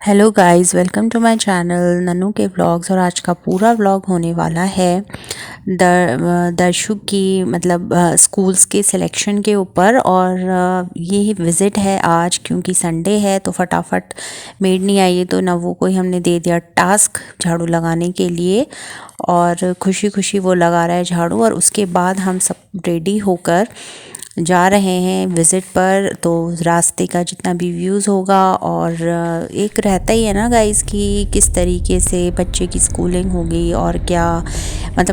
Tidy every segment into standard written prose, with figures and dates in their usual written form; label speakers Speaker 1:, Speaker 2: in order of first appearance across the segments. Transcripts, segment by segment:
Speaker 1: Hello guys, welcome to my channel Nannu के vlogs. और आज का पूरा व्लॉग होने वाला है दर्शु की स्कूल्स के सिलेक्शन के ऊपर। और ये विज़िट है आज, क्योंकि संडे है तो फटाफट मेड नहीं आई है तो नव्वू को ही हमने दे दिया टास्क झाड़ू लगाने के लिए। और खुशी खुशी वो लगा रहा है झाड़ू। और उसके बाद हम सब रेडी होकर जा रहे हैं विज़िट पर। तो रास्ते का जितना भी व्यूज़ होगा, और एक रहता ही है ना गाइस कि किस तरीके से बच्चे की स्कूलिंग होगी और क्या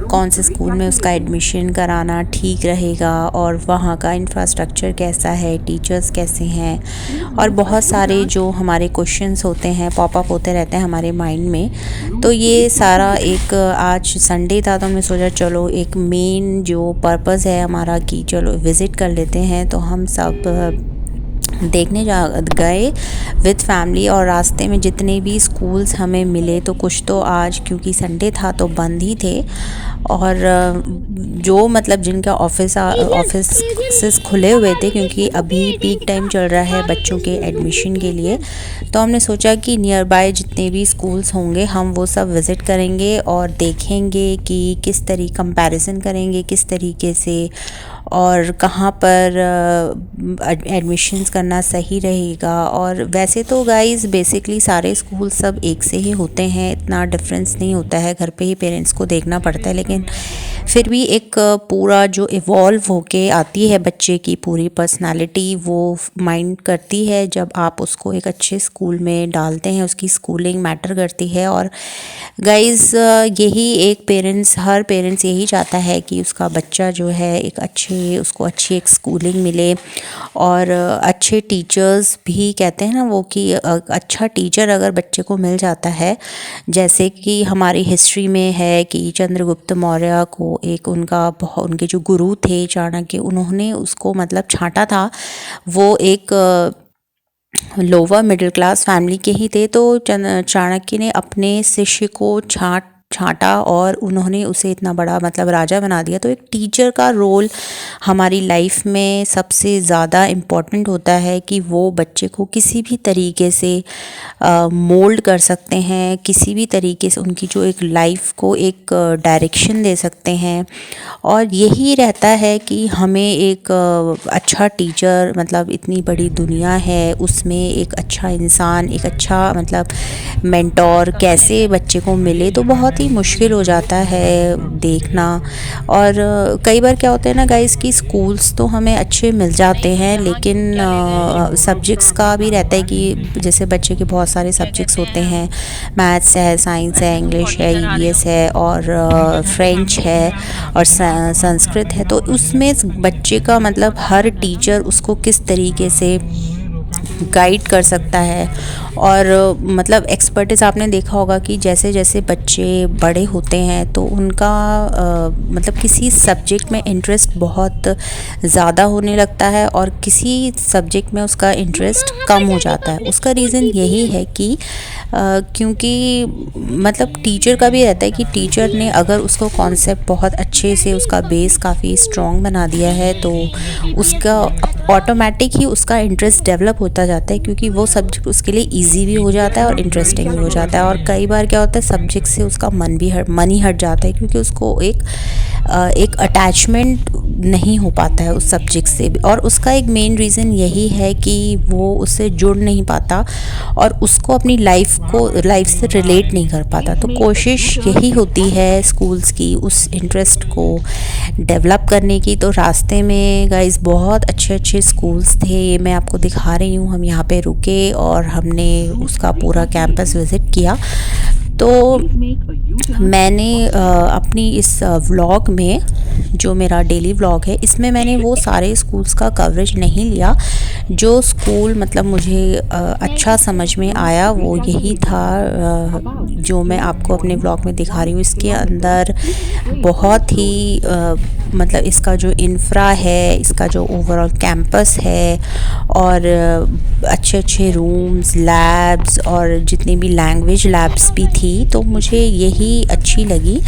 Speaker 1: कौन से स्कूल में उसका एडमिशन कराना ठीक रहेगा, और वहाँ का इंफ्रास्ट्रक्चर कैसा है, टीचर्स कैसे हैं, और बहुत सारे जो हमारे क्वेश्चंस होते हैं पॉपअप होते रहते हैं हमारे माइंड में। तो ये सारा एक आज संडे था तो हमने सोचा चलो एक मेन जो पर्पस है हमारा कि चलो विज़िट कर लेते हैं। तो हम सब देखने जा गए विद फैमिली। और रास्ते में जितने भी स्कूल्स हमें मिले तो कुछ तो आज क्योंकि संडे था तो बंद ही थे, और जो जिनका ऑफिस खुले हुए थे क्योंकि अभी पीक टाइम चल रहा है बच्चों के एडमिशन के लिए। तो हमने सोचा कि नियर बाय जितने भी स्कूल्स होंगे हम वो सब विज़िट करेंगे और देखेंगे कि किस तरीके कंपैरिजन करेंगे किस तरीके से और कहाँ पर एडमिशन्स करना सही रहेगा। और वैसे तो गाइस बेसिकली सारे स्कूल सब एक से ही होते हैं, इतना डिफरेंस नहीं होता है, घर पे ही पेरेंट्स को देखना पड़ता है। लेकिन फिर भी एक पूरा जो इवॉल्व होके आती है बच्चे की पूरी पर्सनालिटी वो माइंड करती है जब आप उसको एक अच्छे स्कूल में डालते हैं, उसकी स्कूलिंग मैटर करती है। और गाइस यही हर पेरेंट्स यही चाहता है कि उसका बच्चा जो है उसको अच्छी एक स्कूलिंग मिले। और अच्छे टीचर्स भी कहते हैं ना वो कि अच्छा टीचर अगर बच्चे को मिल जाता है, जैसे कि हमारी हिस्ट्री में है कि चंद्रगुप्त मौर्य को उनके जो गुरु थे चाणक्य, उन्होंने उसको छांटा था। वो एक लोअर मिडिल क्लास फैमिली के ही थे, तो चाणक्य ने अपने शिष्य को छांटा और उन्होंने उसे इतना बड़ा राजा बना दिया। तो एक टीचर का रोल हमारी लाइफ में सबसे ज़्यादा इम्पॉर्टेंट होता है कि वो बच्चे को किसी भी तरीके से मोल्ड कर सकते हैं, किसी भी तरीके से उनकी जो एक लाइफ को एक डायरेक्शन दे सकते हैं। और यही रहता है कि हमें एक अच्छा टीचर इतनी बड़ी दुनिया है उसमें एक अच्छा इंसान, एक अच्छा मेंटोर कैसे बच्चे को मिले तो बहुत ही मुश्किल हो जाता है देखना। और कई बार क्या होता है ना गाइस कि स्कूल्स तो हमें अच्छे मिल जाते हैं, लेकिन सब्जेक्ट्स का भी रहता है कि जैसे बच्चे के बहुत सारे सब्जेक्ट्स होते हैं, मैथ्स है, साइंस है, इंग्लिश है, ईवीएस है, और फ्रेंच है, और संस्कृत है। तो उसमें बच्चे का हर टीचर उसको किस तरीके से गाइड कर सकता है। और एक्सपर्टीज़ आपने देखा होगा कि जैसे जैसे बच्चे बड़े होते हैं तो उनका किसी सब्जेक्ट में इंटरेस्ट बहुत ज़्यादा होने लगता है और किसी सब्जेक्ट में उसका इंटरेस्ट कम हो जाता है। उसका रीज़न यही है कि क्योंकि टीचर का भी रहता है कि टीचर ने अगर उसको कॉन्सेप्ट बहुत अच्छे से उसका बेस काफ़ी स्ट्रॉन्ग बना दिया है तो उसका ऑटोमेटिक ही उसका इंटरेस्ट डेवलप होता जाता है, क्योंकि वो सब्जेक्ट उसके लिए इजी भी हो जाता है और इंटरेस्टिंग भी हो जाता है। और कई बार क्या होता है सब्जेक्ट से उसका मन ही हट जाता है, क्योंकि उसको एक अटैचमेंट नहीं हो पाता है उस सब्जेक्ट से भी। और उसका एक मेन रीज़न यही है कि वो उससे जुड़ नहीं पाता और उसको अपनी लाइफ से रिलेट नहीं कर पाता। तो कोशिश यही होती है स्कूल्स की उस इंटरेस्ट को डेवलप करने की। तो रास्ते में गाइस बहुत अच्छे अच्छे स्कूल्स थे, ये मैं आपको दिखा रही हूँ। हम यहाँ पे रुके और हमने उसका पूरा कैंपस विज़िट किया। तो मैंने अपनी इस व्लॉग में, जो मेरा डेली व्लॉग है, इसमें मैंने वो सारे स्कूल्स का कवरेज नहीं लिया। जो स्कूल मुझे अच्छा समझ में आया वो यही था जो मैं आपको अपने व्लॉग में दिखा रही हूँ। इसके अंदर बहुत ही मतलब इसका जो इंफ्रा है, इसका जो ओवरऑल कैंपस है और अच्छे अच्छे रूम्स, लैब्स और जितनी भी लैंग्वेज लैब्स भी थी, तो मुझे यही अच्छी लगी।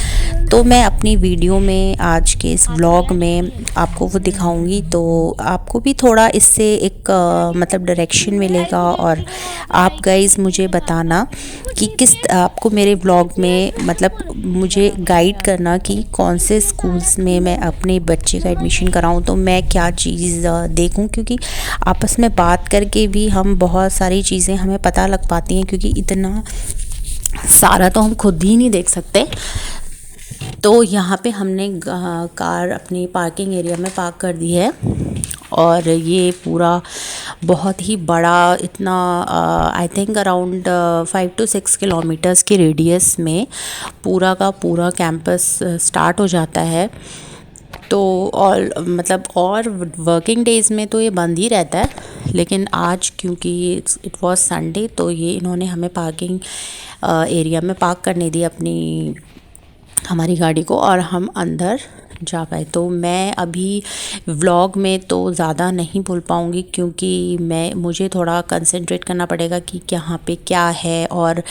Speaker 1: तो मैं अपनी वीडियो में आज के इस व्लॉग में आपको वो दिखाऊंगी, तो आपको भी थोड़ा इससे एक मतलब डायरेक्शन मिलेगा। और आप गाइस मुझे बताना कि किस आपको मेरे व्लॉग में मतलब मुझे गाइड करना कि कौन से स्कूल्स में मैं अपने बच्चे का एडमिशन कराऊं, तो मैं क्या चीज़ देखूं, क्योंकि आपस में बात करके भी हम बहुत सारी चीज़ें हमें पता लग पाती हैं, क्योंकि इतना सारा तो हम खुद ही नहीं देख सकते। तो यहाँ पे हमने कार अपनी पार्किंग एरिया में पार्क कर दी है और ये पूरा बहुत ही बड़ा, इतना I think around 5 to 6 kilometres के रेडियस में पूरा का पूरा कैंपस स्टार्ट हो जाता है। तो और मतलब और वर्किंग डेज़ में तो ये बंद ही रहता है, लेकिन आज क्योंकि इट वाज संडे, तो ये इन्होंने हमें पार्किंग एरिया में पार्क करने दी अपनी हमारी गाड़ी को और हम अंदर जा पाए। तो मैं अभी व्लॉग में तो ज़्यादा नहीं बोल पाऊँगी, क्योंकि मुझे थोड़ा कंसंट्रेट करना पड़ेगा कि यहाँ पे क्या है, और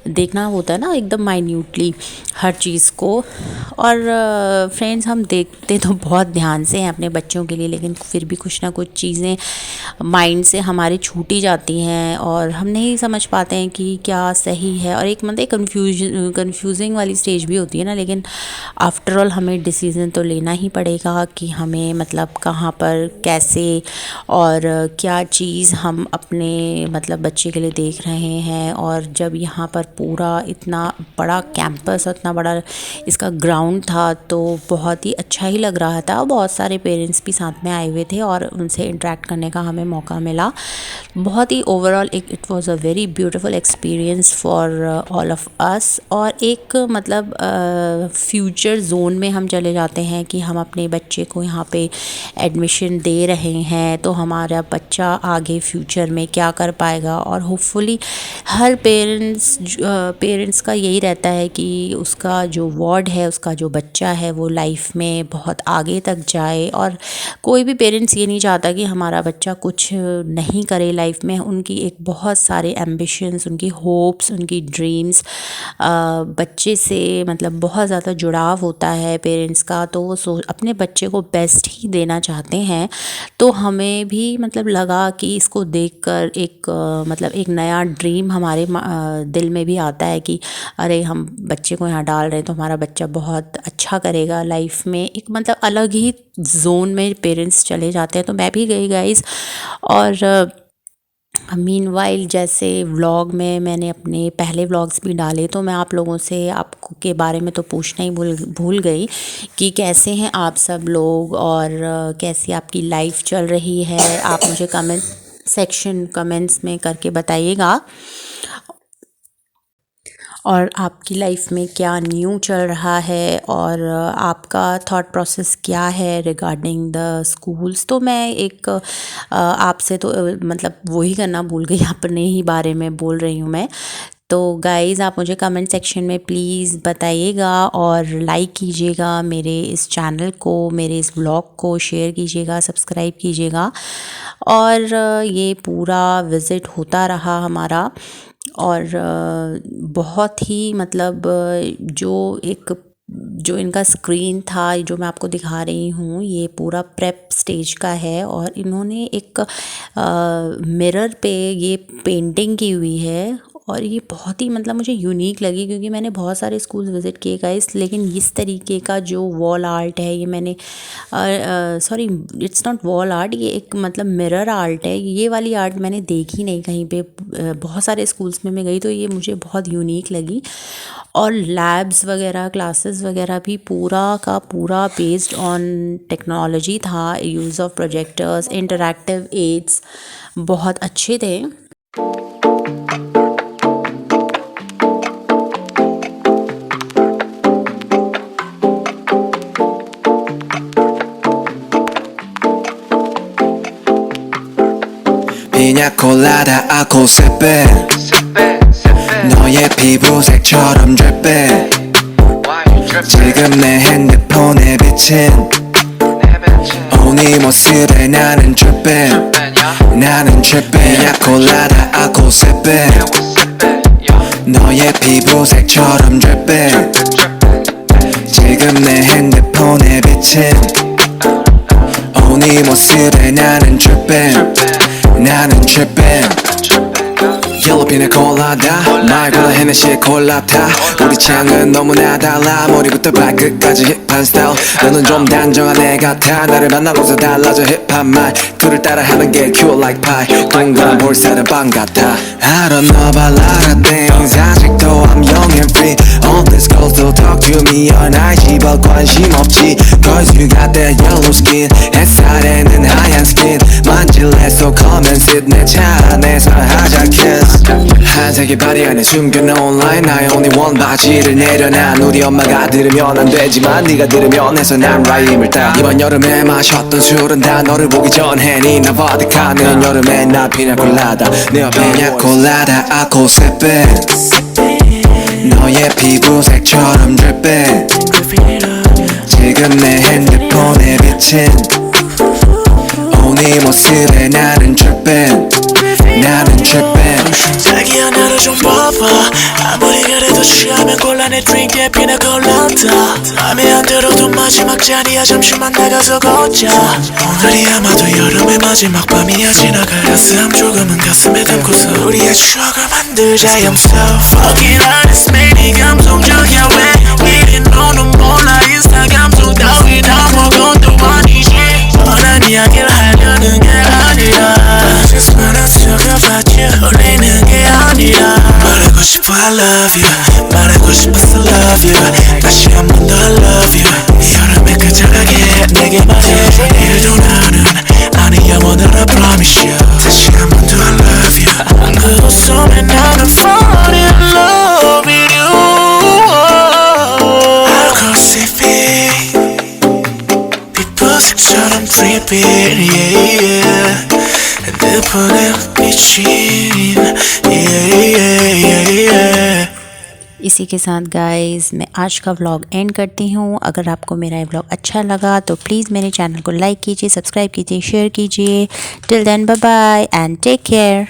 Speaker 1: देखना होता है ना एकदम माइन्यूटली हर चीज़ को। और फ्रेंड्स, हम देखते तो बहुत ध्यान से हैं अपने बच्चों के लिए, लेकिन फिर भी कुछ ना कुछ चीज़ें माइंड से हमारी छूट ही जाती हैं और हम नहीं समझ पाते हैं कि क्या सही है, और एक मतलब कंफ्यूजिंग वाली स्टेज भी होती है ना। लेकिन आफ्टर ऑल हमें डिसीज़न तो लेना ही पड़ेगा कि हमें मतलब कहाँ पर कैसे और क्या चीज़ हम अपने मतलब बच्चे के लिए देख रहे हैं। और जब यहाँ पर पूरा इतना बड़ा कैंपस, इतना बड़ा इसका ग्राउंड था, तो बहुत ही अच्छा ही लग रहा था। बहुत सारे पेरेंट्स भी साथ में आए हुए थे और उनसे इंटरेक्ट करने का हमें मौका मिला। बहुत ही overall it was a very beautiful experience for all of us. और एक मतलब फ्यूचर जोन में हम चले जाते हैं कि हम अपने बच्चे को यहाँ पे एडमिशन दे रहे हैं, तो हमारा बच्चा आगे फ्यूचर में क्या कर पाएगा। और होपफुली हर पेरेंट्स का यही रहता है कि उसका जो वार्ड है, उसका जो बच्चा है, वो लाइफ में बहुत आगे तक जाए। और कोई भी पेरेंट्स ये नहीं चाहता कि हमारा बच्चा कुछ नहीं करे लाइफ में। उनकी एक बहुत सारे एम्बिशंस, उनकी होप्स, उनकी ड्रीम्स बच्चे से मतलब बहुत ज़्यादा जुड़ाव होता है पेरेंट्स का, तो वो अपने बच्चे को बेस्ट ही देना चाहते हैं। तो हमें भी मतलब लगा कि इसको देखकर एक मतलब एक नया ड्रीम हमारे दिल में भी आता है कि अरे हम बच्चे को यहाँ डाल रहे हैं तो हमारा बच्चा बहुत अच्छा करेगा लाइफ में। एक मतलब अलग ही जोन में पेरेंट्स चले जाते हैं। तो मैं भी गई गाइस। और मीनवाइल जैसे व्लॉग में मैंने अपने पहले व्लॉग्स भी डाले, तो मैं आप लोगों से आपको के बारे में तो पूछना ही भूल गई कि कैसे हैं आप सब लोग और कैसी आपकी लाइफ चल रही है। आप मुझे कमेंट्स में करके बताइएगा, और आपकी लाइफ में क्या न्यू चल रहा है और आपका थॉट प्रोसेस क्या है रिगार्डिंग द स्कूल्स। तो मैं एक आपसे तो मतलब वही करना भूल गई, अपने ही बारे में बोल रही हूँ मैं। तो गाइज़, आप मुझे कमेंट सेक्शन में प्लीज़ बताइएगा और लाइक कीजिएगा मेरे इस चैनल को, मेरे इस ब्लॉग को शेयर कीजिएगा, सब्सक्राइब कीजिएगा। और ये पूरा विज़िट होता रहा हमारा, और बहुत ही मतलब जो इनका स्क्रीन था जो मैं आपको दिखा रही हूँ, ये पूरा प्रेप स्टेज का है। और इन्होंने एक मिरर पे ये पेंटिंग की हुई है, और ये बहुत ही मतलब मुझे यूनिक लगी, क्योंकि मैंने बहुत सारे स्कूल्स विज़िट किए गाइस, लेकिन इस तरीके का जो वॉल आर्ट है ये मैंने sorry it's not wall art, ये एक मतलब मिरर आर्ट है। ये वाली आर्ट मैंने देखी नहीं कहीं पे। बहुत सारे स्कूल्स में मैं गई तो ये मुझे बहुत यूनिक लगी। और लैब्स वगैरह, क्लासेस वगैरह भी पूरा का पूरा बेस्ड ऑन टेक्नोलॉजी था। Use of projectors, interactive aids बहुत अच्छे थे।
Speaker 2: 피냐콜라다 아코세페 너의 피부색처럼 drip it 지금 내 핸드폰에 비친 네 모습에 나는 trippin 나는 trippin 약콜라다 알코올세배 너의 피부색처럼 drippin 지금 내 핸드폰에 비친 네 모습에 나는 trippin 나는 trippin 옐로핀에 콜라다 말보다 헤네시에 콜라타 우리 취향은 너무나 달라 머리부터 발끝까지 힙한 스타일 너는 좀 단정한 애 같아 나를 만나고서 달라져 힙한 말 그를 따라하는 게 cute like pie 동그란 볼살은 빵 같아 I don't know about a lot of things 아직도 I'm young and free All these girls still talk to me all night 집어 관심 없지 Cause you got that yellow skin 햇살에는 하얀 skin 만질래 so come and sit 내 차 안에서 하자 kiss 한색의 바디 안에 숨겨놓은 line I only want 바지를 내려놔 우리 엄마가 들으면 안 되지만 네가 들으면 해서 난 라임을 따 이번 여름에 마셨던 술은 다 너를 보기 전에 니나 보드카 내년 여름에 나 피냐콜라다 내 옆에 야콜라다 알코올세배 너의 피부색처럼 drippin 지금 내 핸드폰에 비친 네 모습에 나는 trippin 나는 trippin
Speaker 3: 자기야 나를 좀 봐봐 아무리 그래도 취하면 곤란해 드링크에 피나콜라다 맘에 안 들어도 마지막 잔이야 잠시만 나가서 걷자 오늘이 아마도 여름의 마지막 밤이야 지나갈 한숨 조금은 가슴에 담고서 우리의 추억을 만들자 I'm so fucking honest 매일 감성적이야 왜 이리 너는 몰라 인스타 감성 따위 다 먹어도 아니지 뻔한 이야기를 하려는 게 아니라 Just wanna talk about you 울리는 게 아니라 말하고 싶어 I love you 말하고 싶어서 love you 다시 한 번 더 love you 여름에 끝자락에 내게 말해 내일도 나는 아니 영원을 I promise you 다시 한 번 더 I love you 그 웃음에 나는 fall in love with you 알코올세배 피부색처럼 drippin yeah yeah 핸드폰에 비친
Speaker 1: इसी के साथ guys मैं आज का vlog and करती हूँ। अगर आपको मेरा ये व्लॉग अच्छा लगा तो प्लीज़ मेरे चैनल को लाइक कीजिए, सब्सक्राइब कीजिए, शेयर कीजिए। Till then bye bye and take care.